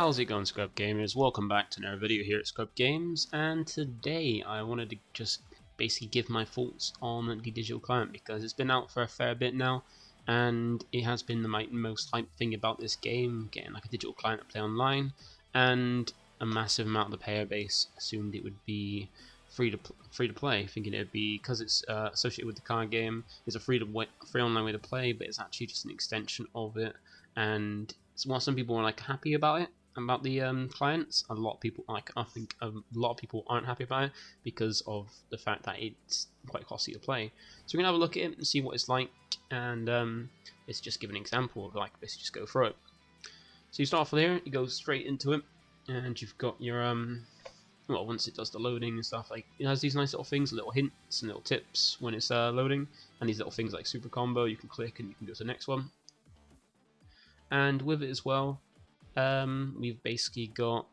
How's it going, ScrubGamers? Welcome back to another video here at ScrubGames, and today I wanted to just basically give my thoughts on the digital client because it's been out for a fair bit now, and it has been the most hyped thing about this game, getting like a digital client to play online, and a massive amount of the player base assumed it would be free to play, thinking it would be because it's associated with the card game. It's a free online way to play, but it's actually just an extension of it. And while some people are like happy about it, about the clients, a lot of people I think a lot of people aren't happy about it because of the fact that it's quite costly to play. So we're gonna have a look at it and see what it's like, and let's just give an example of like basically just go through it. So you start off with here, you go straight into it, and you've got your well, once it does the loading and stuff, like it has these nice little things, little hints and little tips when it's loading, and these little things like super combo you can click and you can go to the next one. And with it as well, we've basically got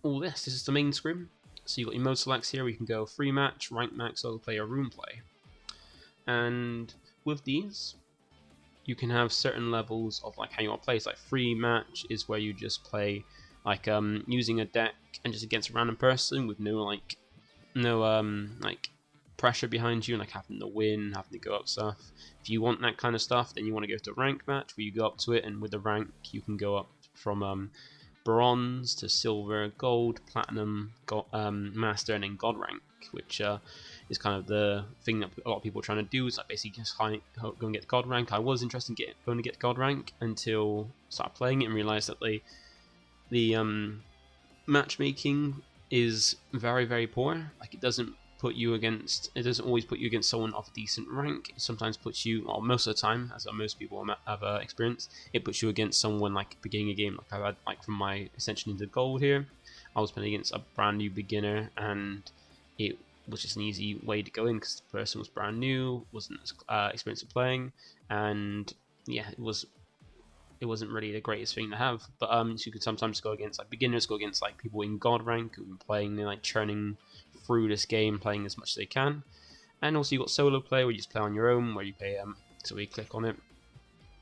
all this. This is the main screen. So you've got your mode selects here where you can go free match, rank max, solo play, or room play. And with these, you can have certain levels of like how you want to play. So like free match is where you just play like using a deck and just against a random person with no like pressure behind you, like having to win, having to go up stuff. If you want that kind of stuff, then you want to go to rank match where you go up to it, and with the rank you can go up from bronze to silver, gold, platinum, master, and then god rank, which is kind of the thing that a lot of people are trying to do, is like basically just go and get the god rank. I was interested in going to get god rank until I started playing it and realized that the matchmaking is very, very poor. Like it doesn't always put you against someone of a decent rank. It sometimes puts you, well, most of the time, as most people have experienced, it puts you against someone like beginning a game. Like I've had, like from my ascension into gold here, I was playing against a brand new beginner, and it was just an easy way to go in because the person was brand new, wasn't as experienced at playing, and yeah, it wasn't really the greatest thing to have. But so you could sometimes go against like beginners, go against like people in god rank who've been playing, like churning through this game, playing as much as they can. And also you got solo play where you just play on your own, where you pay so we click on it.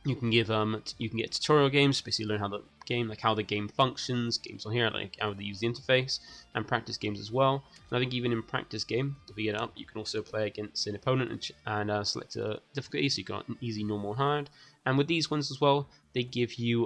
You can give you can get tutorial games, basically learn how the game functions, games on here, like how they use the interface, and practice games as well. And I think even in practice game, to get it up, you can also play against an opponent and select a difficulty, so you got an easy, normal, hard. And with these ones as well, they give you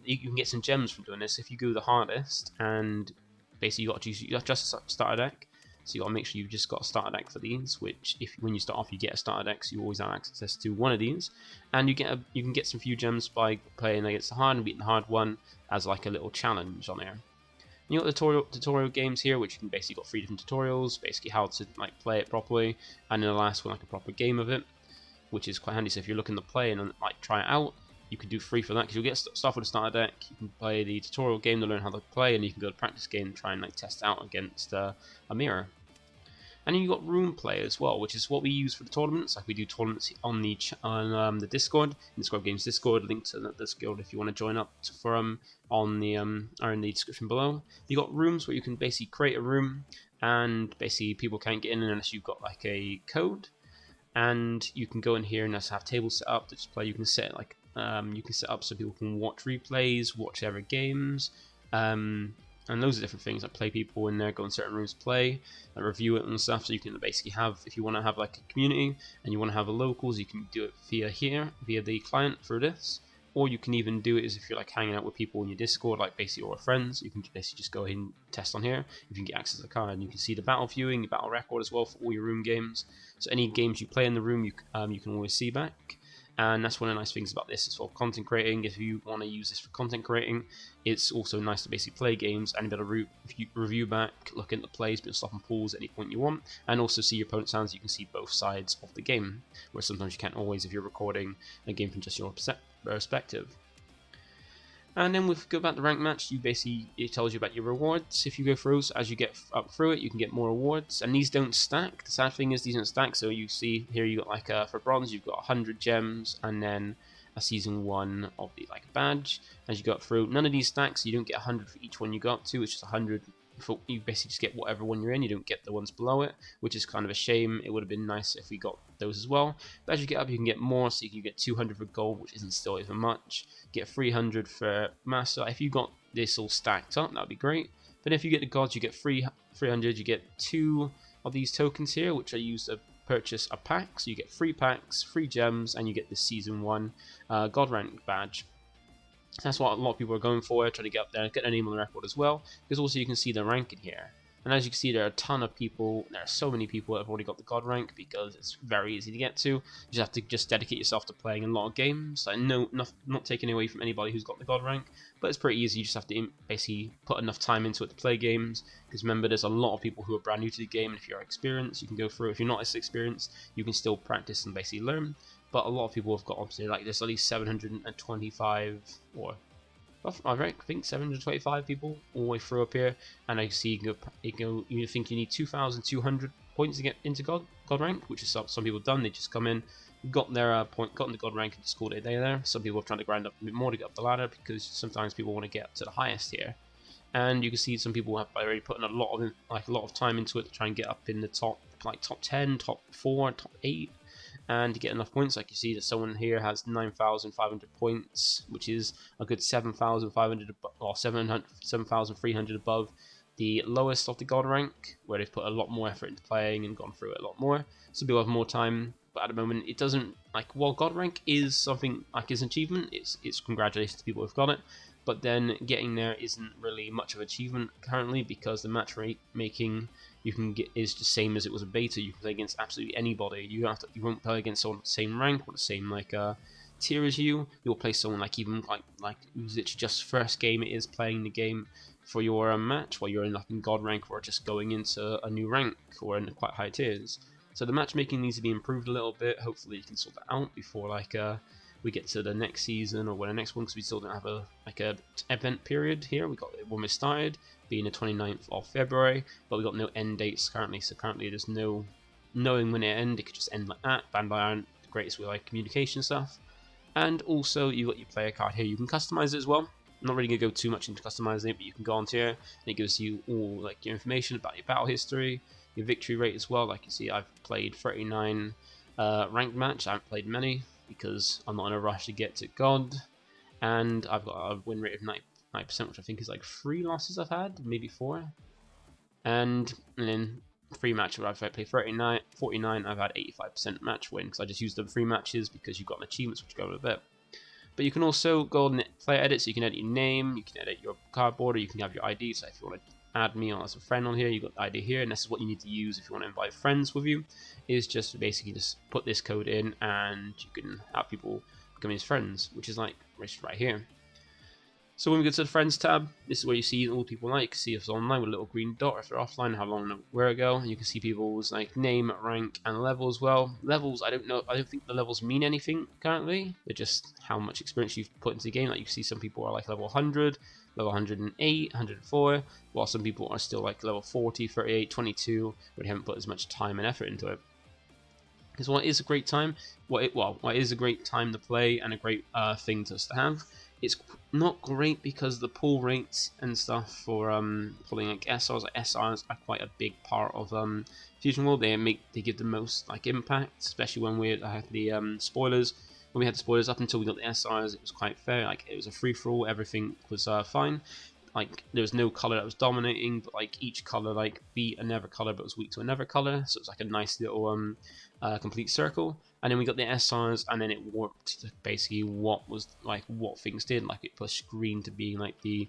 you can get some gems from doing this if you go the hardest, and basically you got to just start a deck. So you got to make sure you've just got a starter deck for these, which when you start off you get a starter deck, so you always have access to one of these, and you can get some few gems by playing against the hard and beating the hard one as like a little challenge on there. And you got the tutorial games here, which you can basically got 3 different tutorials, basically how to like play it properly, and then the last one like a proper game of it, which is quite handy. So if you're looking to play and like try it out, you can do free for that because you'll get stuff with a starter deck. You can play the tutorial game to learn how to play, and you can go to practice game and try and like test out against a mirror. And then you got room play as well, which is what we use for the tournaments. Like we do tournaments on the Discord, in the ScrubGames Discord. Link to the Discord if you want to join up for on the are in the description below. You got rooms where you can basically create a room, and basically people can't get in unless you've got like a code. And you can go in here and just have tables set up to just play. You can set like you can set up so people can watch replays, watch other games. And loads of different things, like play people in there, go in certain rooms, play, and review it and stuff. So you can basically have, if you want to have like a community and you want to have a locals, you can do it via the client through this. Or you can even do it as if you're like hanging out with people in your Discord, like basically all friends. You can basically just go ahead and test on here. If you can get access to the card, and you can see the battle viewing, the battle record as well for all your room games. So any games you play in the room, you can always see back. And that's one of the nice things about this is for content creating. If you want to use this for content creating, it's also nice to basically play games and be able to review back, look into plays, be able to stop and pause at any point you want, and also see your opponent's hands. You can see both sides of the game, where sometimes you can't always if you're recording a game from just your perspective. And then with go back to rank match, it tells you about your rewards. If you go through, so as you get up through it, you can get more rewards, and these don't stack. The sad thing is these don't stack. So you see here, you got like for bronze, you've got 100 gems, and then a season 1 of the like badge. As you go up through, none of these stacks. So you don't get 100 for each one you go up to. It's just 100. You basically just get whatever one you're in. You don't get the ones below it, which is kind of a shame. It would have been nice if we got those as well. But as you get up, you can get more. So you can get 200 for gold, which isn't still even much. Get 300 for master. If you got this all stacked up, that'd be great. But if you get the gods, you get 300, you get 2 of these tokens here, which are used to purchase a pack. So you get 3 packs, 3 gems, and you get the season 1 god rank badge. That's what a lot of people are going for, trying to get up there, get their name on the record as well, because also you can see the rank in here. And as you can see, there are a ton of people, there are so many people that have already got the god rank because it's very easy to get to. You just have to dedicate yourself to playing a lot of games. Like, not taking away from anybody who's got the god rank, but it's pretty easy. You just have to basically put enough time into it to play games, because remember, there's a lot of people who are brand new to the game, and if you're experienced, you can go through. If you're not as experienced, you can still practice and basically learn. But a lot of people have got, obviously, like there's at least 725 or I think 725 people all the way through up here, and I see you think you need 2,200 points to get into God rank, which is some people done. They just come in, got their got into God rank, and just called it a day there. Some people are trying to grind up a bit more to get up the ladder, because sometimes people want to get up to the highest here. And you can see some people have already put in a lot of time into it to try and get up in the top 10, top 4, top 8. And to get enough points, like you see that someone here has 9,500 points, which is a good 7,500 or 7,300 above the lowest of the god rank, where they've put a lot more effort into playing and gone through it a lot more. Some people have more time, but at the moment it doesn't, while god rank is something like is an achievement, it's congratulations to people who've got it, but then getting there isn't really much of an achievement currently, because the match rate making you can get is the same as it was a beta. You can play against absolutely anybody. You won't play against someone the same rank or the same tier as you. You'll play someone even who's literally just first game it is playing the game for your match, while you're in god rank or just going into a new rank or in quite high tiers. So the matchmaking needs to be improved a little bit. Hopefully you can sort that out before we get to the next season or when the next one, because we still don't have a event period here. We got when we started being the 29th of February, but we got no end dates currently. So currently there's no knowing when it ends. It could just end like that. Banned by Iron, the greatest way communication stuff. And also you got your player card here. You can customize it as well. I'm not really gonna go too much into customizing it, but you can go onto here and it gives you all your information about your battle history, your victory rate as well. Like you see, I've played 39 ranked match. I haven't played many because I'm not in a rush to get to God, and I've got a win rate of 90%, which I think is 3 losses I've had, maybe 4, and then 3 matches where I've played 49, I've had 85% match win, because I just used the 3 matches because you've got achievements which go in a bit. But you can also go on player edit, so you can edit your name, you can edit your cardboard, or you can have your ID. So if you want to add me on as a friend on here, you got the ID here, and this is what you need to use if you want to invite friends with you, is just basically just put this code in and you can have people become his friends, which is right here. So when we go to the friends tab, this is where you see all people see if it's online with a little green dot, or if they're offline, how long and where ago, and you can see people's name, rank, and level as well. Levels, I don't think the levels mean anything currently. They're just how much experience you've put into the game. You can see some people are level 100, level 108, 104, while some people are still level 40, 38, 22, where they haven't put as much time and effort into it. Because what is a great time, what is a great time to play and a great thing to have. It's not great because the pull rates and stuff for pulling SRs. SRs are quite a big part of Fusion World. They give the most impact, especially when we had the spoilers. When we had the spoilers up until we got the SRs, it was quite fair. It was a free for all. Everything was fine. There was no color that was dominating, but each color beat another color, but was weak to another color. So it was a nice little complete circle. And then we got the SRs, and then it warped to basically what what things did. It pushed green to being the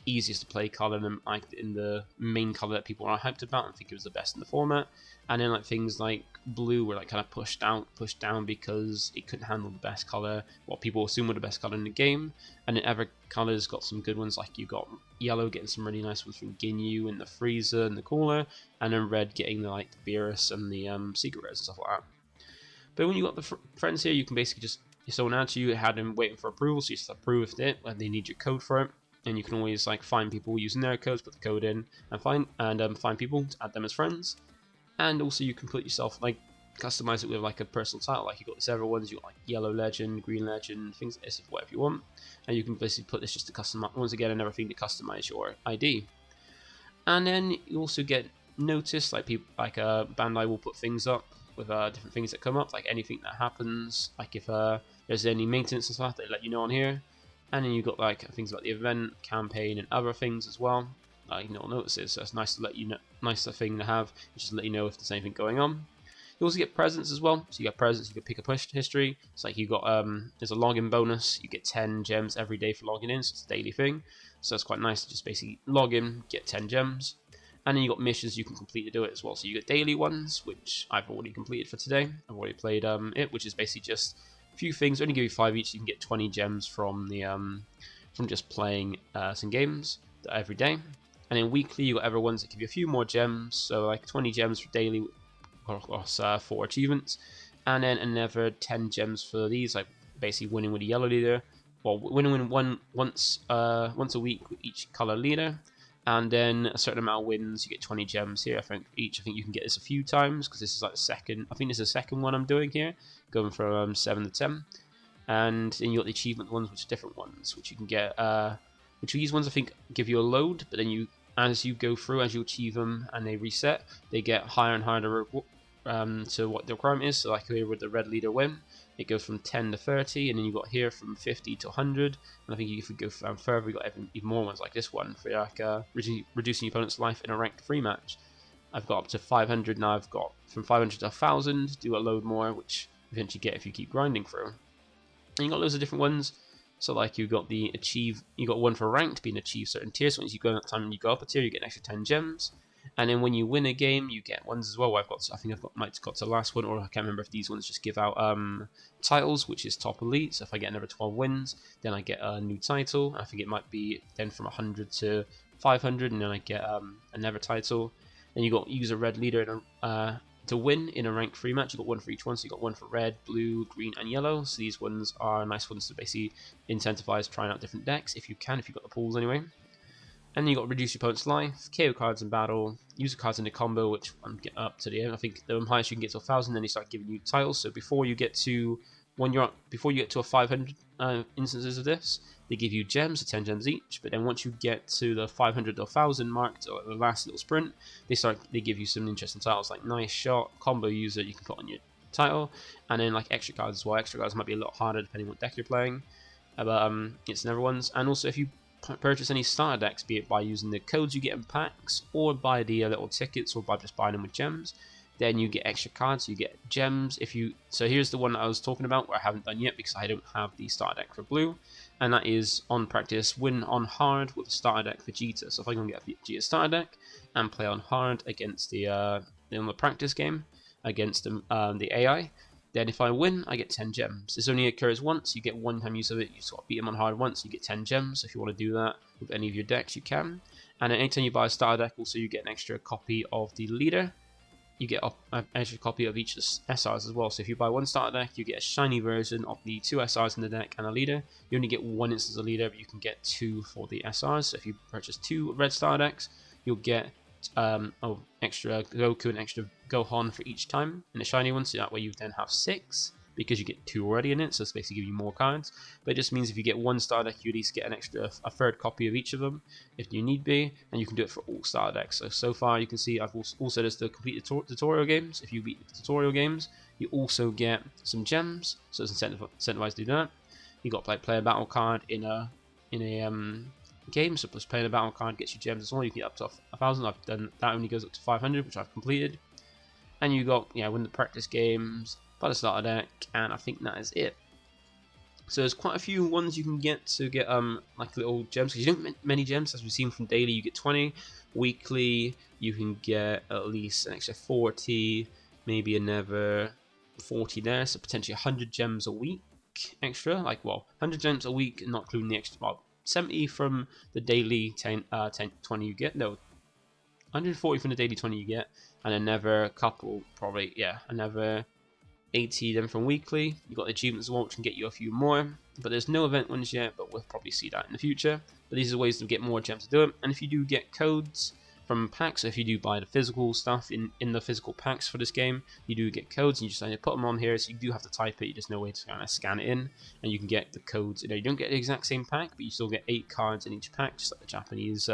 easiest to play color, and in the main color that people are hyped about and think it was the best in the format. And then things like blue were kind of pushed down because it couldn't handle the best color, what people assume were the best color in the game. And then other colors got some good ones, you got yellow getting some really nice ones from Ginyu and the Freezer and the Cooler, and then red getting the Beerus and the Secret Rares and stuff like that. But when you got the friends here, you can basically just, if someone adds you, had them waiting for approval, so you just approve it, and they need your code for it. And you can always find people using their codes, put the code in, and find people to add them as friends. And also you can put yourself customize it with a personal title. You got the several ones, you got yellow legend, green legend, things like this, whatever you want. And you can basically put this just to customize, once again, another thing to customize your ID. And then you also get notice, people Bandai will put things up with different things that come up, anything that happens, if there's any maintenance and stuff, they let you know on here. And then you've got like things about the event, campaign, and other things as well. You'll notice it, so it's nice to let you know, nicer thing to have, just to let you know if there's anything going on. You also get presents as well. So you get presents, you can pick a push history. It's like you got there's a login bonus. You get 10 gems every day for logging in, so it's a daily thing. So that's quite nice to just basically log in, get 10 gems. And then you got missions you can complete to do it as well. So you get daily ones, which I've already completed for today. I've already played it, which is basically just a few things. Only give you 5 each. So you can get 20 gems from the from just playing some games every day. And then weekly, you got other ones that give you a few more gems. So like 20 gems for daily across 4 achievements, and then another 10 gems for these, like basically winning with the yellow leader. Well, winning once a week with each color leader, and then a certain amount of wins, you get 20 gems here. I think each. I think you can get this a few times because this is like the second. I think this is the second one I'm doing here, going from 7 to 10. And then you got the achievement ones, which are different ones, which you can get. Which these ones I think give you a load, but then as you go through, as you achieve them and they reset, they get higher and higher to what the requirement is. So like here with the red leader win, it goes from 10 to 30, and then you got here from 50 to 100. And I think if you go further, you got even more ones like this one for like reducing your opponent's life in a ranked 3 match. I've got up to 500 now. I've got from 500 to 1,000. Do a load more, which eventually get if you keep grinding through. And you got loads of different ones. So like you got the achieve, you got one for ranked, being achieve certain tiers. So once you go that time and you go up a tier, you get an extra 10 gems. And then when you win a game, you get ones as well. I think might have got to the last one, or I can't remember if these ones just give out titles, which is top elite. So if I get another 12 wins, then I get a new title. I think it might be then from 100 to 500, and then I get another title. Then you got use a red leader to win in a rank 3 match. You got one for each one. So you got one for red, blue, green, and yellow. So these ones are nice ones to basically incentivize trying out different decks if you can, if you've got the pools anyway. And then you got reduce your opponent's life, KO cards in battle, use the cards in the combo, which I'm getting up to the end. I think the highest you can get to 1,000, then they start giving you titles. So before you get to a 500 instances of this, they give you gems, so 10 gems each. But then once you get to the 500 to 1,000 mark, or the last little sprint, they give you some interesting titles like nice shot, combo user you can put on your title, and then like extra cards as well. Extra cards might be a lot harder depending on what deck you're playing, but it's never ones. And also if you purchase any starter decks, be it by using the codes you get in packs, or by the little tickets, or by just buying them with gems, then you get extra cards, you get gems. So here's the one that I was talking about, where I haven't done yet because I don't have the starter deck for blue, and that is on practice, win on hard with a starter deck Vegeta. So if I can get a Vegeta starter deck and play on hard against on the practice game against the AI, then if I win, I get 10 gems. This only occurs once. You get one time use of it. You sort of beat them on hard once, you get 10 gems. If you want to do that with any of your decks, you can. And anytime you buy a starter deck, also you get an extra copy of the leader. You get an extra copy of each of the SRs as well. So if you buy one starter deck, you get a shiny version of the 2 SRs in the deck and a leader. You only get 1 instance of leader, but you can get 2 for the SRs. So if you purchase 2 red starter decks, you'll get extra Goku and extra Gohan for each time in the shiny one, so that way you then have 6 because you get 2 already in it, so it's basically give you more cards. But it just means if you get 1 starter deck, you at least get a third copy of each of them if you need be, and you can do it for all starter decks. So far you can see I've also there's the complete tutorial games. If you beat the tutorial games, you also get some gems, so it's incentivized to do that. You got like play a battle card in a game, so plus playing a battle card gets you gems as well. You can get up to 1,000. I've done that, only goes up to 500, which I've completed. And you got win the practice games, buy the starter deck, and I think that is it. So there's quite a few ones you can get to get like little gems, because you don't get many gems. As we've seen from daily, you get 20. Weekly, you can get at least an extra 40, maybe another 40 there, so potentially 100 gems a week extra. 100 gems a week, not including the extra. 70 from the daily 20 you get. No, 140 from the daily 20 you get, and another couple, probably, another 80 then from weekly. You got the achievements as well, which can get you a few more, but there's no event ones yet, but we'll probably see that in the future. But these are ways to get more gems to do it. And if you do get codes from packs, so if you do buy the physical stuff in the physical packs for this game, you do get codes, and you just need to put them on here. So you do have to type it, you just know where to kind of scan it in, and you can get the codes. You don't get the exact same pack, but you still get 8 cards in each pack, just like the Japanese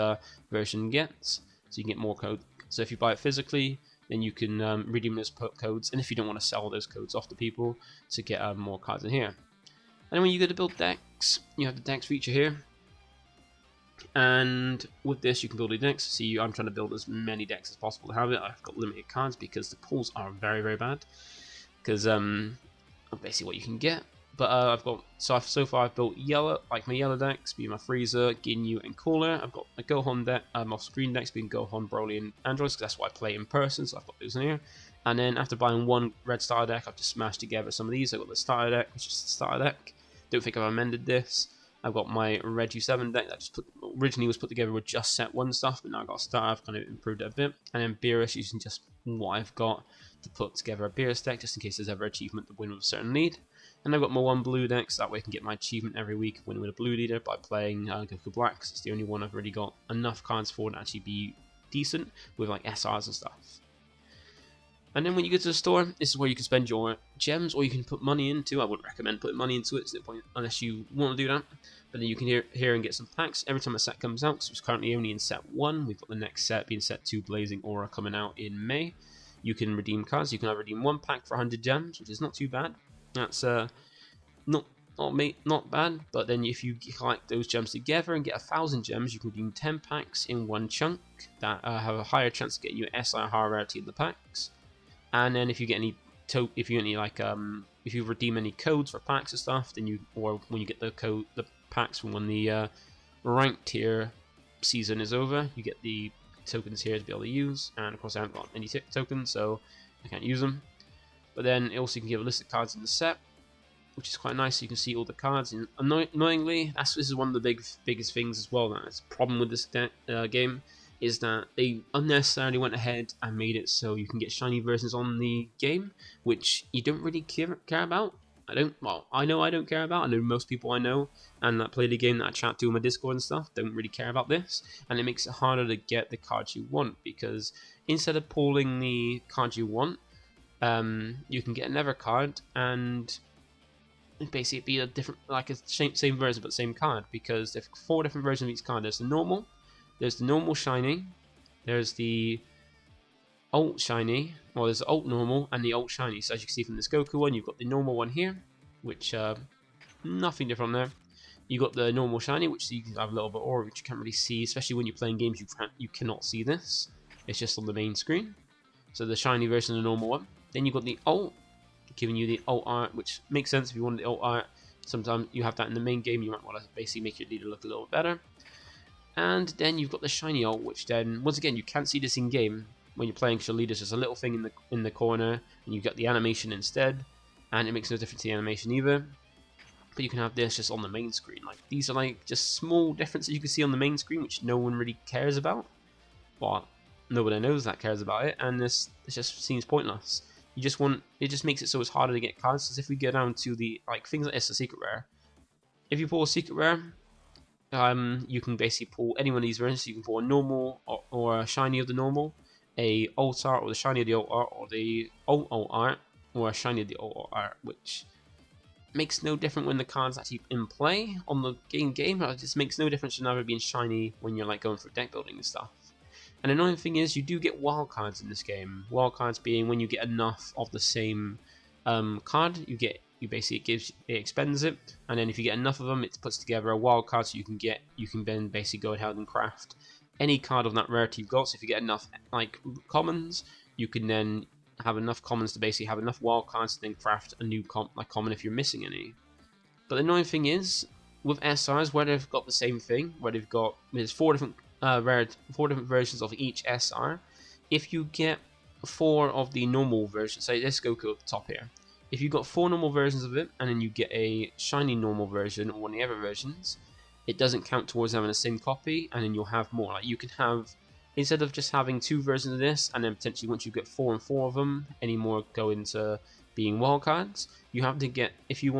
version gets. So you can get more code. So if you buy it physically, then you can redeem those codes, and if you don't want to sell those codes off to people, to get more cards in here. And then when you go to build decks, you have the decks feature here. And with this, you can build your decks. See, I'm trying to build as many decks as possible to have it. I've got limited cards because the pulls are very, very bad. Because basically what you can get. But I've got so far I've built yellow, like my yellow decks being my Freezer, Ginyu, and Cooler. I've got my Gohan deck, off-screen decks being Gohan, Broly, and Androids, because that's what I play in person. So I've got those in here. And then after buying one red starter deck, I've just smashed together some of these. I've got the starter deck, which is the starter deck. Don't think I've amended this. I've got my Red U7 deck that originally was put together with just set 1 stuff, but now I've got a starter. I've kind of improved it a bit. And then Beerus, using just what I've got to put together a Beerus deck, just in case there's ever achievement to win with a certain lead. And I've got my 1 blue deck, so that way I can get my achievement every week winning with a blue leader by playing Goku Black, because it's the only one I've really got enough cards for to actually be decent with like SRs and stuff. And then when you go to the store, this is where you can spend your gems, or you can put money into. I wouldn't recommend putting money into it, it's no point unless you want to do that. But then you can here and get some packs every time a set comes out. So it's currently only in set 1. We've got the next set being set 2, Blazing Aura, coming out in May. You can redeem cards. You can have redeem 1 pack for 100 gems, which is not too bad. That's not bad. But then if you collect those gems together and get 1,000 gems, you can redeem 10 packs in one chunk that have a higher chance of getting you SR higher rarity in the packs. And then if you get any if you redeem any codes for packs and stuff, then when you get the packs from when the ranked tier season is over, you get the tokens here to be able to use. And of course I haven't got any tokens, so I can't use them. But then also you can give a list of cards in the set, which is quite nice. So you can see all the cards. And annoyingly, this is one of the biggest things as well. That's a problem with this game. Is that they unnecessarily went ahead and made it so you can get shiny versions on the game, which you don't really care about. I know I don't care about. I know most people I know and that play the game that I chat to on my Discord and stuff don't really care about this, and it makes it harder to get the cards you want, because instead of pulling the cards you want, you can get another card and basically be a different, like a same version but same card, because there's 4 different versions of each card. There's the normal shiny, there's the alt shiny, well there's the alt normal and the alt shiny. So as you can see from this Goku one, you've got the normal one here, which nothing different there. You got the normal shiny, which you can have a little bit aura, which you can't really see, especially when you're playing games you cannot see this. It's just on the main screen. So the shiny version of the normal one. Then you got the alt, giving you the alt art, which makes sense if you want the alt art. Sometimes you have that in the main game, you might want to basically make your leader look a little better. And then you've got the shiny ult, which then, once again, you can't see this in game when you're playing, because your leader's just a little thing in the corner, and you've got the animation instead, and it makes no difference to the animation either. But you can have this just on the main screen. Like, these are like just small differences you can see on the main screen, which no one really cares about. Well, nobody knows that cares about it, and this just seems pointless. It just makes it so it's harder to get cards, because if we go down to the things like this, a secret rare. If you pull a secret rare, you can basically pull any one of these versions. You can pull a normal or a shiny of the normal, a alt art or the shiny of the alt art, or the alt art or a shiny of the alt art, which makes no difference when the card's actually in play on the game. It just makes no difference to never being shiny when you're going for deck building and stuff. And the annoying thing is, you do get wild cards in this game. Wild cards being when you get enough of the same card, it expends it, and then if you get enough of them, it puts together a wild card, so you can then basically go ahead and craft any card of that rarity you've got. So if you get enough commons, you can then have enough commons to basically have enough wild cards to then craft a new common if you're missing any. But the annoying thing is, with SRs, where they've got the same thing, where there's 4 different 4 different versions of each SR. If you get 4 of the normal version, say let's go at the top here. If you've got 4 normal versions of it, and then you get a shiny normal version or one of the other versions, it doesn't count towards having the same copy, and then you'll have more. Like, you can have, instead of just having 2 versions of this, and then potentially once you get 4 and 4 of them, any more go into being wildcards, you have to get, you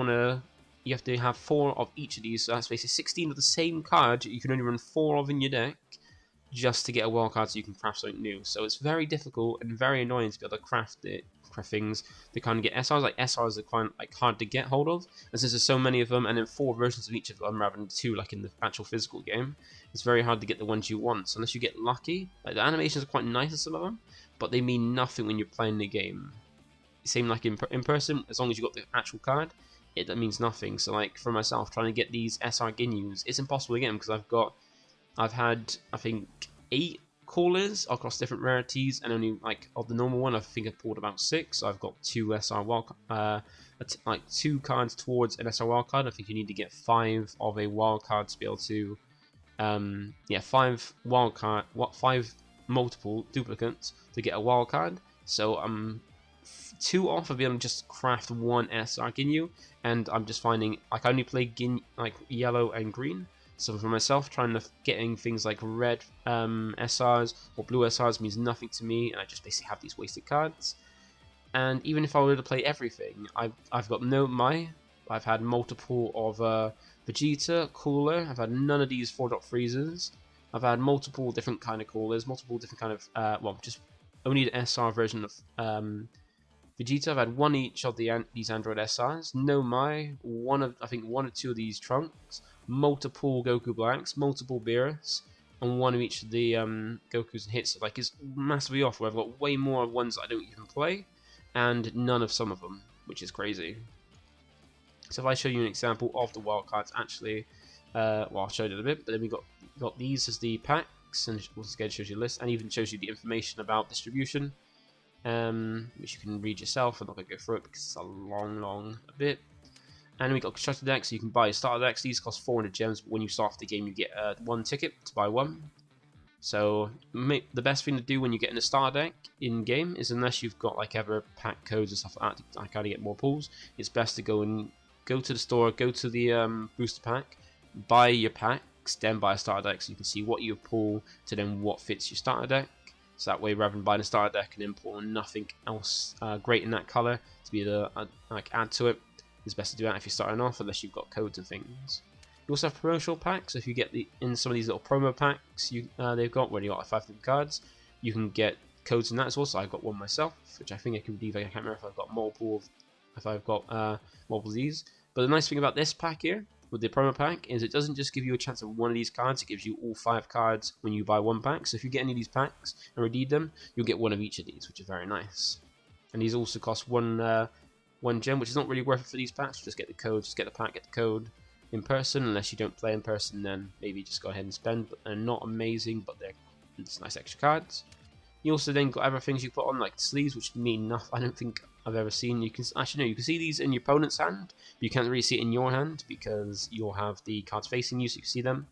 have to have 4 of each of these, so that's basically 16 of the same card you can only run 4 of in your deck, just to get a wildcard so you can craft something new. So it's very difficult and very annoying to be able to craft things to kind of get SRs. Like, SRs are quite hard to get hold of, and since there's so many of them, and then 4 versions of each of them rather than 2 like in the actual physical game, it's very hard to get the ones you want. So unless you get lucky, the animations are quite nice in some of them, but they mean nothing when you're playing the game. Same like in person, as long as you got the actual card, that means nothing. So like for myself, trying to get these SR Ginyus, it's impossible to get them because I've had, I think, 8 callers across different rarities, and only like of the normal one, I think I've pulled about 6. So I've got 2 SR wild, like 2 cards towards an SR wild card. I think you need to get 5 of a wild card to be able to, yeah, 5 wild card, 5 multiple duplicates to get a wild card. So I'm 2 off of being able to just craft 1 SR Ginyu, and I'm just finding like I only play like yellow and green. So for myself, trying to getting things like red SRs or blue SRs means nothing to me, and I just basically have these wasted cards. And even if I were to play everything, I've got no Mai. I've had multiple of Vegeta, Cooler. I've had none of these 4-drop freezers. I've had multiple different kind of Coolers, multiple different kind of well, just only the SR version of Vegeta. I've had 1 each of these Android SRs. No Mai. I think 1 or 2 of these Trunks. Multiple Goku Blacks, multiple Beerus, and 1 of each of the Gokus and hits. Like, it's massively off, where I've got way more ones that I don't even play, and none of some of them, which is crazy. So if I show you an example of the wildcards, actually, well, I'll show you in a bit, but then we got these as the packs, and once again shows you a list, and even shows you the information about distribution, which you can read yourself. I'm not going to go through it because it's a long bit. And we got constructed decks, so you can buy starter decks. These cost 400 gems, but when you start off the game, you get 1 ticket to buy 1. So the best thing to do when you're getting a starter deck in game is, unless you've got like ever pack codes and stuff like that to kind of get more pulls, it's best to go to the store, go to the booster pack, buy your packs, then buy a starter deck, so you can see what you pull to then what fits your starter deck. So that way, rather than buying a starter deck and then pulling nothing else great in that color to be able to like add to it, it's best to do that if you're starting off, unless you've got codes and things. You also have promotional packs, so if you get in some of these little promo packs they've got, where you got like 5 different cards, you can get codes in that as well. So I've got 1 myself, which I think I can redeem. I can't remember if I've got multiple of these. But the nice thing about this pack here, with the promo pack, is it doesn't just give you a chance of 1 of these cards, it gives you all 5 cards when you buy 1 pack. So if you get any of these packs and redeem them, you'll get 1 of each of these, which is very nice. And these also cost 1 gem, which is not really worth it for these packs. Just get the code, just get the pack, get the code in person. Unless you don't play in person, then maybe just go ahead and spend. But they're not amazing, but they're nice extra cards. You also then got other things you put on, like sleeves, which mean nothing. I don't think I've ever seen. You can actually no, you can see these in your opponent's hand, but you can't really see it in your hand because you'll have the cards facing you, so you can see them.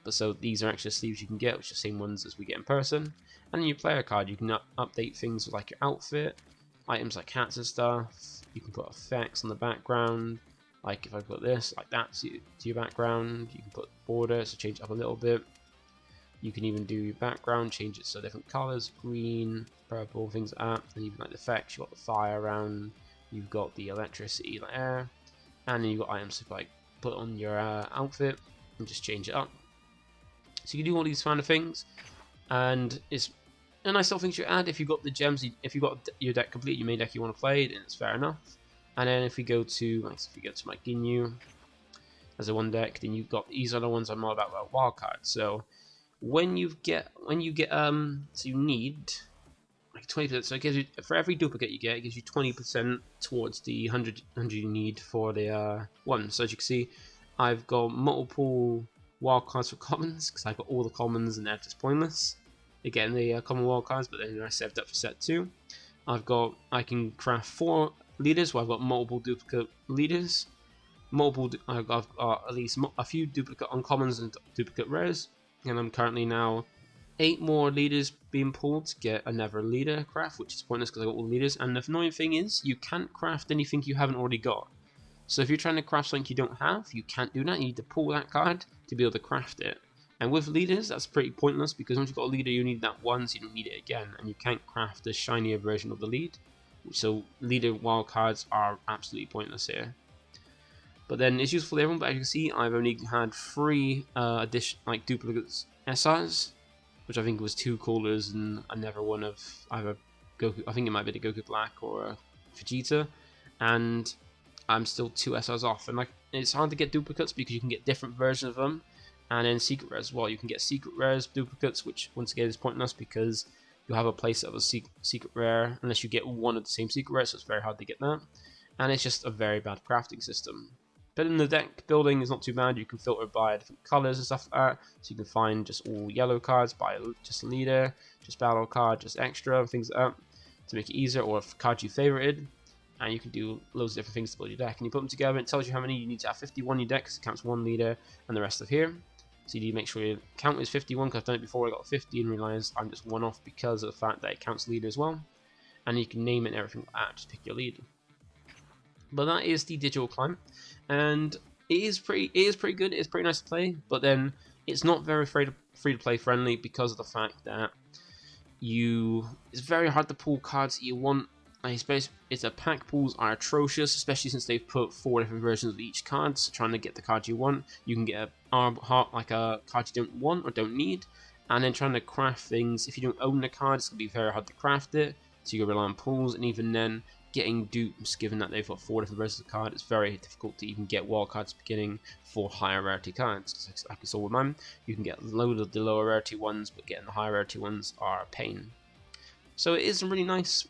But so these are actually sleeves you can get, which are the same ones as we get in person. And then your player card, you can update things with like your outfit, items like hats and stuff. You can put effects on the background, like if I put this like that to your background. You can put border, so change it up a little bit. You can even do your background, change it so different colors, green, purple, things like that. And even like the effects, you've got the fire around, you've got the electricity, like air, and then you've got items to like put on your outfit and just change it up. So you can do all these kind of things, and it's a nice little thing to add. If you've got the gems, if you've got your deck complete, your main deck you want to play, then it's fair enough. And then if we go to my Ginyu as a 1 deck, then you've got these are the ones I'm all about wild cards. So when you get so you need like 20%. So it gives you, for every duplicate you get, it gives you 20% towards the 100 you need for the 1. So as you can see, I've got multiple wild cards for commons because I've got all the commons and they're just pointless. Getting the common wild cards, but then I saved up for set 2. I can craft 4 leaders where I've got multiple duplicate leaders. I've got at least a few duplicate uncommons and duplicate rares, and I'm currently now 8 more leaders being pulled to get another leader craft, which is pointless because I got all the leaders. And the annoying thing is, you can't craft anything you haven't already got. So if you're trying to craft something you don't have, you can't do that. You need to pull that card to be able to craft it. And with leaders, that's pretty pointless because once you've got a leader, you need that once, you don't need it again, and you can't craft a shinier version of the lead. So leader wild cards are absolutely pointless here. But then it's useful for everyone. But as you can see, I've only had 3 duplicates SRs, which I think was 2 callers and another one of either Goku. I think it might be the Goku Black or Vegeta, and I'm still 2 SRs off. And like, it's hard to get duplicates because you can get different versions of them. And then secret rares as well. You can get secret rares duplicates, which once again is pointless because you'll have a place of a secret rare unless you get 1 of the same secret rare, so it's very hard to get that. and it's just a very bad crafting system. But in the deck building is not too bad. You can filter by different colors and stuff like that, so you can find just all yellow cards by just leader, just battle card, just extra, things like that, to make it easier, or a card you favorited. And you can do loads of different things to build your deck, and you put them together, and it tells you how many you need to have. 51 in your deck, because it counts one leader and the rest of here. So you need to make sure your count is 51, because I've done it before. I got 50 and realized I'm just one off because of the fact that it counts leader as well. And you can name it and everything like that, just pick your lead. But that is the digital climb, and it is pretty good. It's pretty nice to play, but then it's not very free to play friendly, because of the fact that it's very hard to pull cards that you want. I suppose it's pack pools are atrocious, especially since they've put 4 different versions of each card. So trying to get the card you want, you can get like a card you don't want or don't need, and then trying to craft things. If you don't own the card, it's gonna be very hard to craft it. So you rely on pools, and even then, getting dupes, given that they've got 4 different versions of the card, it's very difficult to even get wild cards at the beginning for higher rarity cards. Like I saw with mine, you can get a load of the lower rarity ones, but getting the higher rarity ones are a pain. So it is a really nice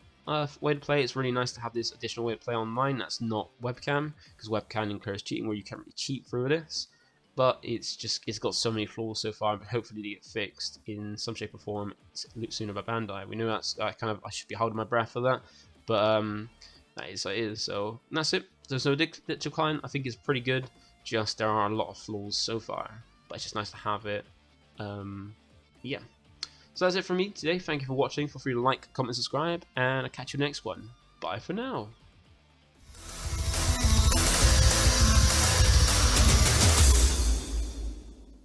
way to play. It's really nice to have this additional way to play online that's not webcam, because webcam incurs cheating where you can't really cheat through this. But it's got so many flaws so far, but hopefully they get fixed in some shape or form sooner by Bandai. We know that's I should be holding my breath for that, but that is what it is. So that's it. There's no digital climb. I think it's pretty good. Just there are a lot of flaws so far, but it's just nice to have it. Yeah. So that's it from me today. Thank you for watching. Feel free to like, comment, subscribe, and I'll catch you next one. Bye for now.